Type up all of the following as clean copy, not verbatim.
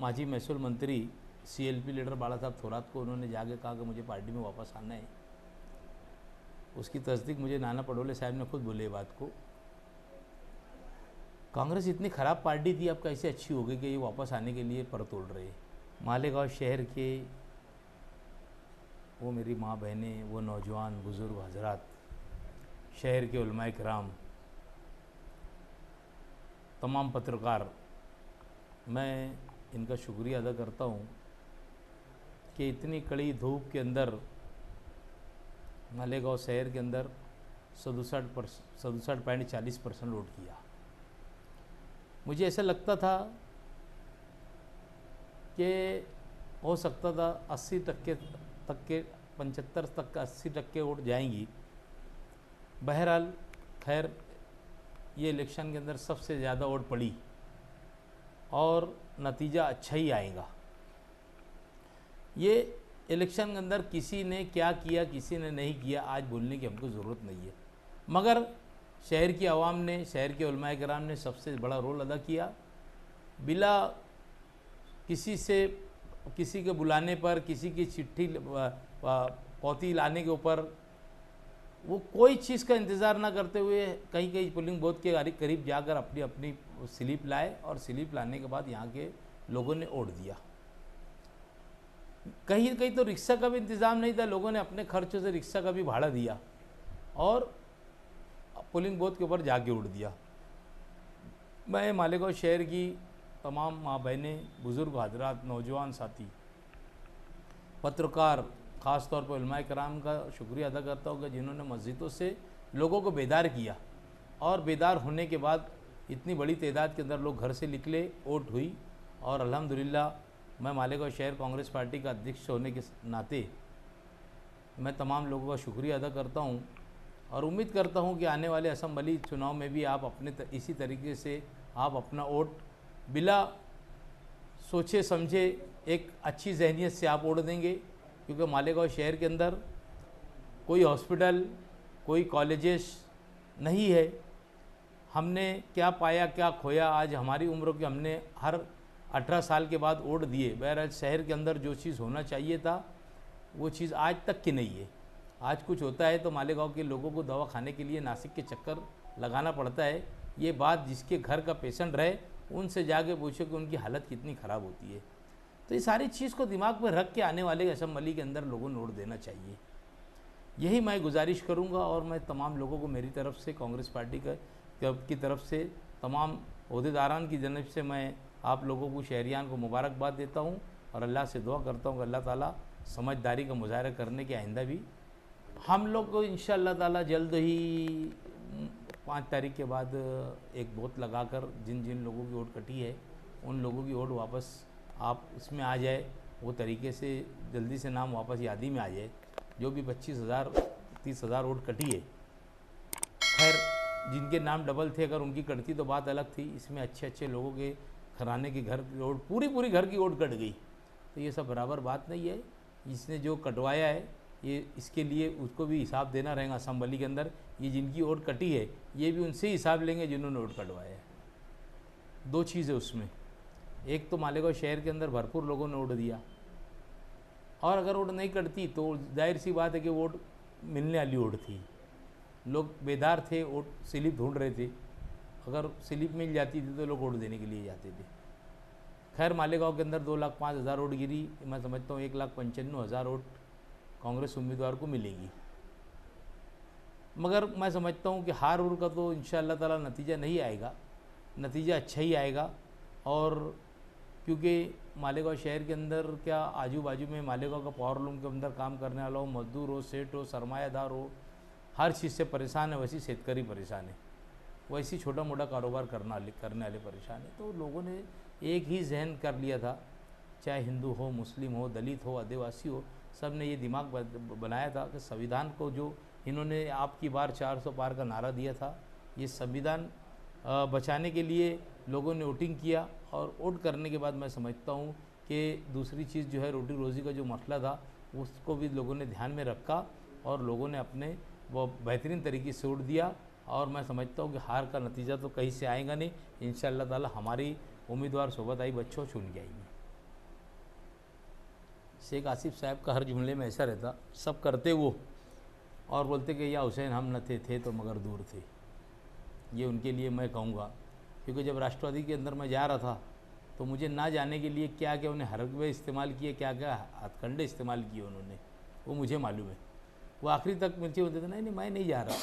माजी महसूल मंत्री सीएलपी लीडर बाला साहब थोरात को उन्होंने जाके कहा कि मुझे पार्टी में वापस आना है। उसकी तस्दीक मुझे नाना पटोले साहब ने खुद बोले बात को। कांग्रेस इतनी ख़राब पार्टी थी, अब कैसे अच्छी हो गई कि ये वापस आने के लिए पर तोड़ रहे। मालेगांव शहर के वो मेरी माँ बहनें, वो नौजवान बुज़ुर्ग हजरात, शहर के उलमाए किराम, तमाम पत्रकार, मैं इनका शुक्रिया अदा करता हूँ कि इतनी कड़ी धूप के अंदर मालेगांव शहर के अंदर 67.40% वोट किया। मुझे ऐसा लगता था कि हो सकता था 80% तक के 75 तक 80% वोट जाएंगी। बहरहाल खैर ये इलेक्शन के अंदर सबसे ज़्यादा वोट पड़ी और नतीजा अच्छा ही आएगा। ये इलेक्शन के अंदर किसी ने क्या किया किसी ने नहीं किया आज बोलने की हमको ज़रूरत नहीं है, मगर शहर की आवाम ने, शहर के उलमाए किराम ने सबसे बड़ा रोल अदा किया। बिला किसी के बुलाने पर, किसी की चिट्ठी पौती लाने के ऊपर, वो कोई चीज़ का इंतज़ार ना करते हुए कहीं कहीं पोलिंग बूथ के करीब जाकर अपनी अपनी स्लिप लाए और स्लिप लाने के बाद यहाँ के लोगों ने वोट दिया। कहीं कहीं तो रिक्शा का भी इंतज़ाम नहीं था, लोगों ने अपने खर्चों से रिक्शा का भी भाड़ा दिया और पोलिंग बूथ के ऊपर जाके वोट दिया। मैं मालेगांव शहर की तमाम माँ बहनें, बुज़ुर्ग हजरात, नौजवान साथी, पत्रकार, ख़ास तौर पर उलमाए कराम का शुक्रिया अदा करता हूँ कि जिन्होंने मस्जिदों से लोगों को बेदार किया और बेदार होने के बाद इतनी बड़ी तादाद के अंदर लोग घर से निकले, वोट हुई और अल्हम्दुलिल्लाह मैं मालेगांव शहर कांग्रेस पार्टी का अध्यक्ष होने के नाते मैं तमाम लोगों का शुक्रिया अदा करता हूँ और उम्मीद करता हूँ कि आने वाले असम्बली चुनाव में भी आप इसी तरीके से आप अपना वोट बिला सोचे समझे एक अच्छी जहनीत से आप वोट देंगे, क्योंकि मालेगांव शहर के अंदर कोई हॉस्पिटल, कोई कॉलेजेस नहीं है। हमने क्या पाया क्या खोया, आज हमारी उम्र के हमने हर 18 साल के बाद वोट दिए। बहरहाल शहर के अंदर जो चीज़ होना चाहिए था वो चीज़ आज तक की नहीं है। आज कुछ होता है तो मालेगांव के लोगों को दवा खाने के लिए नासिक के चक्कर लगाना पड़ता है। ये बात जिसके घर का पेशेंट रहे उनसे जाके पूछो कि उनकी हालत कितनी ख़राब होती है। तो ये सारी चीज़ को दिमाग में रख के आने वाले असम्बली के अंदर लोगों ने वोट देना चाहिए, यही मैं गुजारिश करूंगा। और मैं तमाम लोगों को मेरी तरफ से, कांग्रेस पार्टी की तरफ से, तमाम ओहदेदारान की जनब से मैं आप लोगों को, शहरियान को मुबारकबाद देता हूं और अल्लाह से दुआ करता हूं कि अल्लाह ताला समझदारी का मुजाहरा करने के आइंदा भी हम लोग को इंशाअल्लाह ताला जल्द ही 5 तारीख के बाद एक वोट लगाकर जिन जिन लोगों की वोट कटी है उन लोगों की वोट वापस आप इसमें आ जाए, वो तरीके से जल्दी से नाम वापस यादी में आ जाए। जो भी 25,000-30,000 वोट कटी है, खैर जिनके नाम डबल थे अगर उनकी कटती तो बात अलग थी। इसमें अच्छे अच्छे लोगों के घराने के घर की वोट, पूरी घर की वोट कट गई, तो ये सब बराबर बात नहीं है। इसने जो कटवाया है ये इसके लिए उसको भी हिसाब देना रहेगा असम्बली के अंदर। ये जिनकी वोट कटी है ये भी उनसे हिसाब लेंगे जिन्होंने वोट कटवाया है। दो चीज़ है उसमें, एक तो मालेगांव शहर के अंदर भरपूर लोगों ने वोट दिया और अगर वोट नहीं कटती तो जाहिर सी बात है कि वोट मिलने वाली वोट थी। लोग बेदार थे, वोट स्लिप ढूंढ रहे थे, अगर स्लिप मिल जाती थी तो लोग वोट देने के लिए जाते थे। खैर मालेगांव के अंदर 2,05,000 वोट गिरी। मैं समझता हूँ 1,95,000 वोट कांग्रेस उम्मीदवार को मिलेगी, मगर मैं समझता हूँ कि हार उर का तो इंशाअल्लाह ताला नतीजा नहीं आएगा, नतीजा अच्छा ही आएगा। और क्योंकि मालेगांव शहर के अंदर क्या आजू बाजू में मालेगांव का पावर लूम के अंदर काम करने वाला हो, मजदूर हो, सेठ हो, सरमायादार हो, हर चीज़ से परेशान है। वैसी शेतकारी परेशान है, वैसी छोटा मोटा कारोबार करने वाले परेशान है। तो लोगों ने एक ही जहन कर लिया था, चाहे हिंदू हो, मुस्लिम हो, दलित हो, आदिवासी हो, सब ने ये दिमाग बनाया था कि संविधान को जो इन्होंने आपकी बार 400 पार का नारा दिया था, ये संविधान बचाने के लिए लोगों ने वोटिंग किया। और वोट करने के बाद मैं समझता हूँ कि दूसरी चीज़ जो है रोटी रोज़ी का जो मसला था उसको भी लोगों ने ध्यान में रखा और लोगों ने अपने वो बेहतरीन तरीके से वोट दिया। और मैं समझता हूँ कि हार का नतीजा तो कहीं से आएगा नहीं, इंशाअल्लाह ताला हमारी उम्मीदवार सोबत आई बच्चों चुन के आएंगे। शेख आसिफ साहब का हर जुमले में ऐसा रहता, सब करते वो और बोलते कि या हुसैन हम न थे तो मगर दूर थे। ये उनके लिए मैं कहूँगा, क्योंकि जब राष्ट्रवादी के अंदर मैं जा रहा था तो मुझे ना जाने के लिए क्या क्या उन्हें हरकबे इस्तेमाल किए, क्या क्या हथकंडे इस्तेमाल किए उन्होंने, वो मुझे मालूम है। वो आखिरी तक मुझे बोलते थे नहीं नहीं मैं नहीं जा रहा।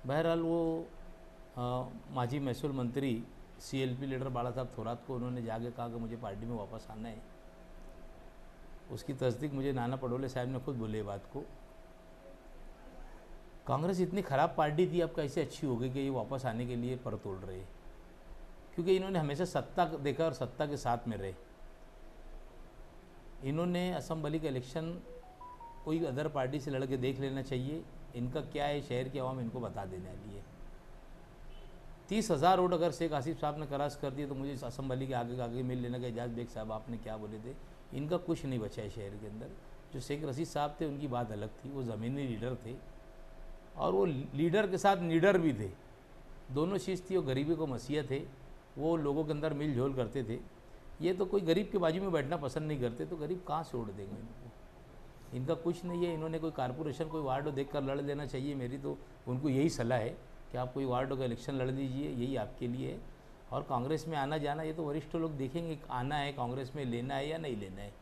बहरहाल वो माजी महसूल मंत्री CLP लीडर बाला साहब थोरात को उन्होंने जाके कहा कि मुझे पार्टी में वापस आना है। उसकी तस्दीक मुझे नाना पटोले साहब ने खुद बोले बात को। कांग्रेस इतनी ख़राब पार्टी थी, अब कैसे अच्छी हो गई कि ये वापस आने के लिए पर तोड़ रहे, क्योंकि इन्होंने हमेशा सत्ता देखा और सत्ता के साथ में रहे। इन्होंने असम्बली का इलेक्शन कोई अदर पार्टी से लड़के देख लेना चाहिए, इनका क्या है शहर की आवाम इनको बता देने वाली है। 30,000 वोट अगर शेख आसिफ साहब ने क्रॉस कर दिए तो मुझे असम्बली के आगे मिल लेना कि एजाज बेग साहब आपने क्या बोले थे। इनका कुछ नहीं बचा है शहर के अंदर। जो शेख रशीद साहब थे उनकी बात अलग थी, वो ज़मीनी लीडर थे और वो लीडर के साथ लीडर भी थे, दोनों चीज़ थी। वो गरीबी को मसीहा थे, वो लोगों के अंदर मिल झोल करते थे। ये तो कोई गरीब के बाजू में बैठना पसंद नहीं करते, तो गरीब कहाँ से वोट देंगे इनको। इनका कुछ नहीं है। इन्होंने कोई कारपोरेशन कोई वार्ड देख कर लड़ लेना चाहिए। मेरी तो उनको यही सलाह है कि आप कोई वार्ड का इलेक्शन लड़ लीजिए, यही आपके लिए है। और कांग्रेस में आना जाना ये तो वरिष्ठ लोग देखेंगे, आना है कांग्रेस में, लेना है या नहीं लेना है।